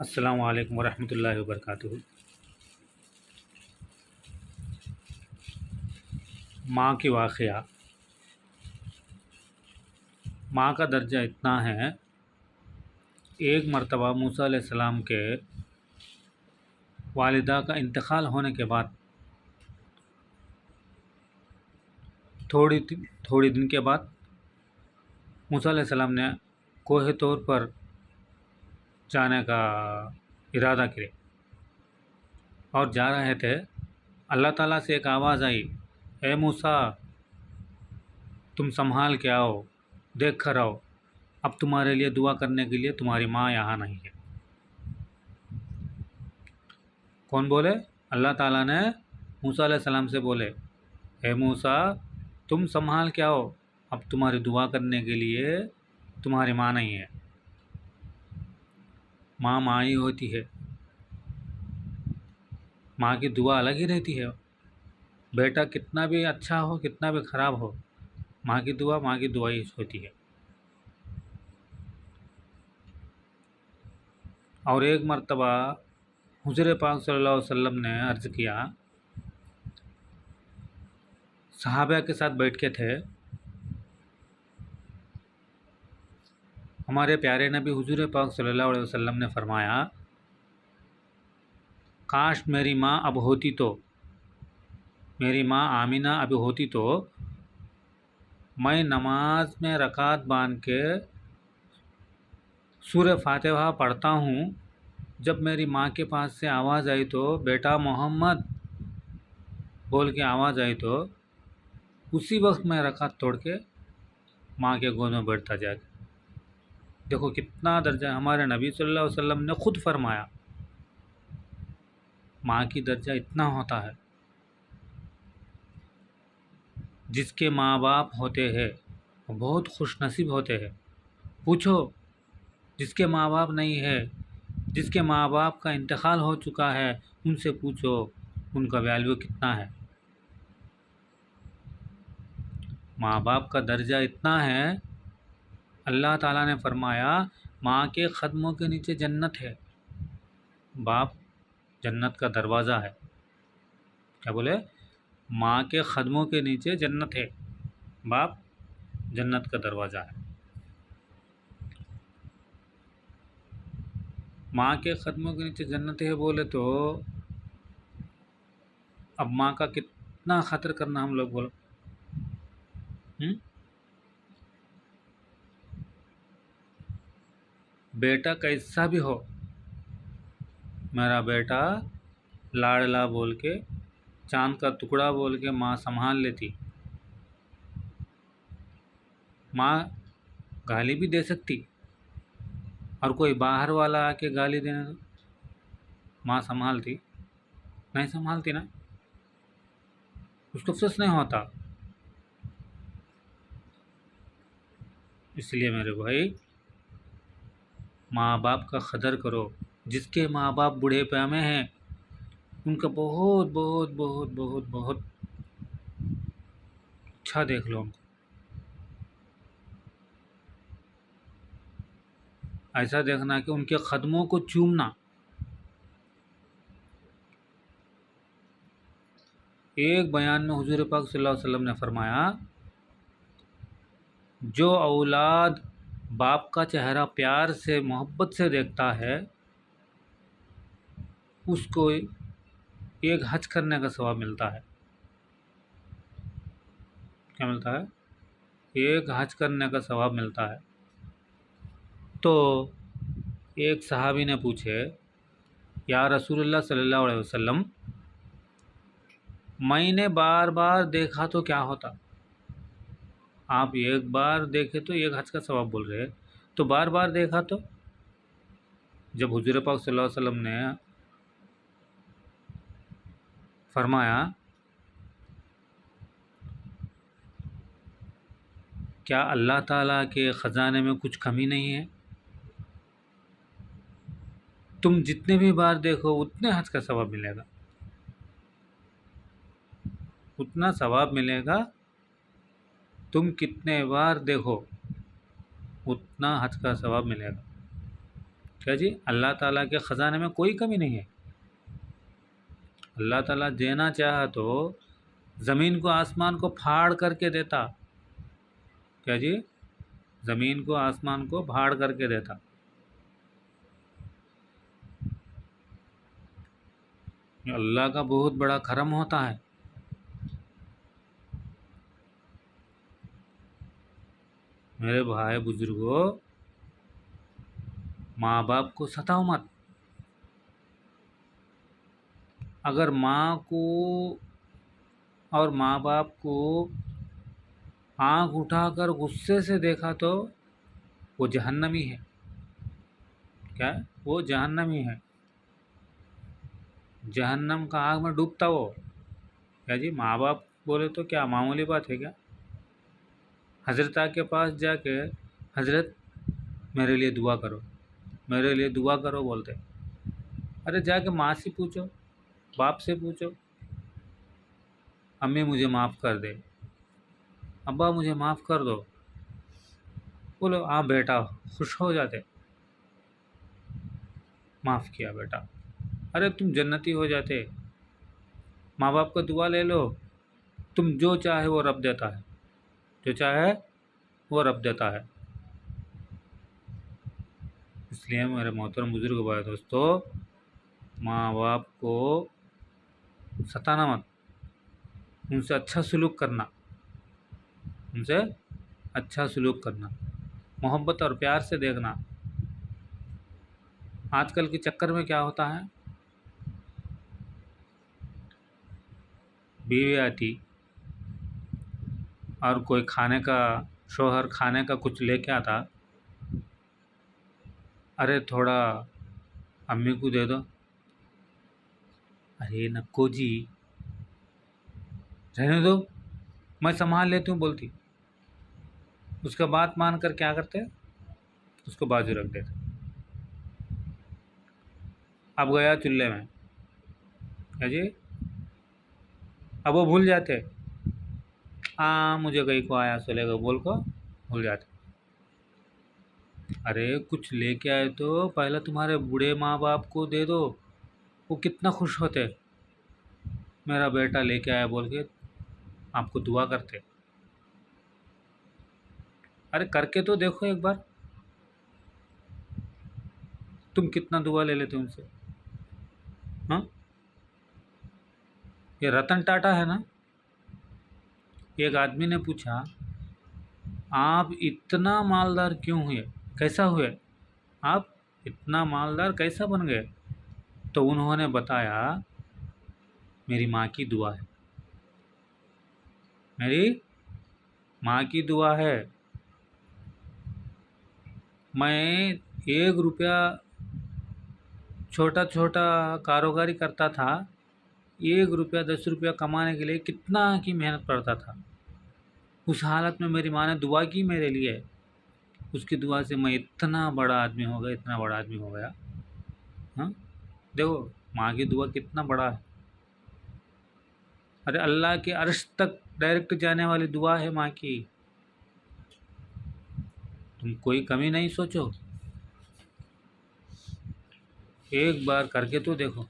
السلام علیکم ورحمۃ اللہ وبرکاتہ۔ ماں کی واقعہ۔ ماں کا درجہ اتنا ہے، ایک مرتبہ موسیٰ علیہ السلام کے والدہ کا انتقال ہونے کے بعد تھوڑی دن کے بعد موسیٰ علیہ السلام نے کوہ طور پر جانے کا ارادہ کیا اور جا رہے تھے۔ اللہ تعالیٰ سے ایک آواز آئی، اے موسیٰ، تم سنبھال کے آؤ، دیکھ کر آؤ، اب تمہارے لیے دعا کرنے کے لیے تمہاری ماں یہاں نہیں ہے۔ کون بولے؟ اللہ تعالیٰ نے موسیٰ علیہ السلام سے بولے، اے موسیٰ، تم سنبھال کے آؤ، اب تمہاری دعا کرنے کے لیے تمہاری ماں نہیں ہے۔ ماں ماں ہی ہوتی ہے، ماں کی دعا الگ ہی رہتی ہے۔ بیٹا کتنا بھی اچھا ہو، کتنا بھی خراب ہو، ماں کی دعا ہی ہوتی ہے۔ اور ایک مرتبہ حضور پاک صلی اللہ علیہ وسلم نے عرض کیا، صحابہ کے ساتھ بیٹھ کے تھے، ہمارے پیارے نبی حضور پاک صلی اللہ علیہ وسلم نے فرمایا، کاش میری ماں اب ہوتی تو، میری ماں آمینہ اب ہوتی تو میں نماز میں رکعت باندھ کے سورہ فاتحہ پڑھتا ہوں، جب میری ماں کے پاس سے آواز آئی تو بیٹا محمد بول کے آواز آئی تو اسی وقت میں رکعت توڑ کے ماں کے گود میں بیٹھتا جا کے۔ دیکھو کتنا درجہ، ہمارے نبی صلی اللہ علیہ وسلم نے خود فرمایا، ماں کی درجہ اتنا ہوتا ہے۔ جس کے ماں باپ ہوتے ہیں وہ بہت خوش نصیب ہوتے ہیں۔ پوچھو جس کے ماں باپ نہیں ہے، جس کے ماں باپ کا انتقال ہو چکا ہے، ان سے پوچھو ان کا ویلیو کتنا ہے۔ ماں باپ کا درجہ اتنا ہے، اللہ تعالیٰ نے فرمایا ماں کے قدموں کے نیچے جنت ہے۔ باپ جنت کا دروازہ ہے۔ کیا بولے؟ ماں کے قدموں کے نیچے جنت ہے، باپ جنت کا دروازہ ہے۔ ماں کے قدموں کے نیچے جنت ہے بولے تو اب ماں کا کتنا خطر کرنا ہم لوگ بولو۔ بیٹا کیسا بھی ہو، میرا بیٹا لاڑلا بول کے، چاند کا ٹکڑا بول کے ماں سنبھال لیتی۔ ماں گالی بھی دے سکتی، اور کوئی باہر والا آ کے گالی دینے تو ماں سنبھالتی نہیں؟ سنبھالتی نا، اس کو افسوس نہیں ہوتا۔ اس لیے میرے بھائی، ماں باپ کا قدر کرو۔ جس کے ماں باپ بوڑھے پے میں ہیں ان کا بہت بہت بہت بہت بہت اچھا دیکھ لو ان کو، ایسا دیکھنا کہ ان کے قدموں کو چومنا۔ ایک بیان میں حضور پاک صلی اللہ علیہ وسلم نے فرمایا، جو اولاد باپ کا چہرہ پیار سے محبت سے دیکھتا ہے اس کو ایک حج کرنے کا ثواب ملتا ہے۔ کیا ملتا ہے؟ ایک حج کرنے کا ثواب ملتا ہے۔ تو ایک صحابی نے پوچھے، یا رسول اللہ صلی اللہ علیہ وسلم، میں نے بار بار دیکھا تو کیا ہوتا؟ آپ ایک بار دیکھے تو ایک حج کا ثواب بول رہے، تو بار بار دیکھا تو؟ جب حضور پاک صلی اللہ علیہ وسلم نے فرمایا، کیا اللہ تعالیٰ کے خزانے میں کچھ کمی نہیں ہے؟ تم جتنے بھی بار دیکھو اتنے حج کا ثواب ملے گا، اتنا ثواب ملے گا۔ تم کتنے بار دیکھو اتنا حج کا ثواب ملے گا۔ کیا جی؟ اللہ تعالیٰ کے خزانے میں کوئی کمی نہیں ہے. اللہ تعالیٰ دینا چاہا تو زمین کو آسمان کو پھاڑ کر کے دیتا. کیا جی؟ زمین کو آسمان کو پھاڑ کر کے دیتا. یہ اللہ کا بہت بڑا کرم ہوتا ہے. میرے بھائی بزرگوں، ماں باپ کو ستاؤ مت. اگر ماں کو اور ماں باپ کو آنکھ اٹھا کر غصے سے دیکھا تو وہ جہنمی ہے. کیا؟ وہ جہنمی ہے. جہنم کا آگ میں ڈوبتا وہ. کیا جی؟ ماں باپ بولے تو کیا معمولی بات ہے کیا؟ حضرت کے پاس جا کے حضرت میرے لیے دعا کرو، میرے لیے دعا کرو بولتے. ارے جا کے ماں سے پوچھو، باپ سے پوچھو، امی مجھے معاف کر دے، ابا مجھے معاف کر دو. بولو ہاں بیٹا، خوش ہو جاتے. معاف کیا بیٹا، ارے تم جنتی ہو جاتے. ماں باپ کا دعا لے لو، تم جو چاہے وہ رب دیتا ہے، جو چاہے وہ رب دیتا ہے. اس لیے میرے محترم بزرگ بھائی دوستو، ماں باپ کو ستانا مت، ان سے اچھا سلوک کرنا، ان سے اچھا سلوک کرنا، محبت اور پیار سے دیکھنا. آج کل کے چکر میں کیا ہوتا ہے، بیوی آتی اور کوئی کھانے کا، شوہر کھانے کا کچھ لے کے آتا، ارے تھوڑا امی کو دے دو. ارے نکو جی، رہنے دو، میں سنبھال لیتی ہوں بولتی. اس کا بات مان کر کیا کرتے، اس کو بازو رکھ دیتے. اب گیا چولہے میں. کیا جی؟ اب وہ بھول جاتے. ہاں مجھے کہیں کو آیا سولے گا بول کو بھول جاتے. ارے کچھ لے کے آئے تو پہلے تمہارے بوڑھے ماں باپ کو دے دو، وہ کتنا خوش ہوتے. میرا بیٹا لے کے آیا بول کے آپ کو دعا کرتے. ارے کر کے تو دیکھو ایک بار، تم کتنا دعا لے لیتے ان سے. ہاں، یہ رتن ٹاٹا ہے نا، ایک آدمی نے پوچھا آپ اتنا مالدار کیوں ہوئے، کیسا ہوئے، آپ اتنا مالدار کیسا بن گئے. تو انہوں نے بتایا میری ماں کی دعا ہے، میری ماں کی دعا ہے. میں 1 روپیہ چھوٹا چھوٹا کاروباری کرتا تھا، 1 روپیہ 10 روپیہ کمانے کے لیے کتنا کی محنت کرتا تھا. اس حالت میں میری ماں نے دعا کی میرے لیے، اس کی دعا سے میں اتنا بڑا آدمی ہو گیا، اتنا بڑا آدمی ہو گیا. ہاں دیکھو ماں کی دعا کتنا بڑا ہے. ارے اللہ کے عرش تک ڈائریکٹ جانے والی دعا ہے ماں کی. تم کوئی کمی نہیں سوچو، ایک بار کر کے تو دیکھو.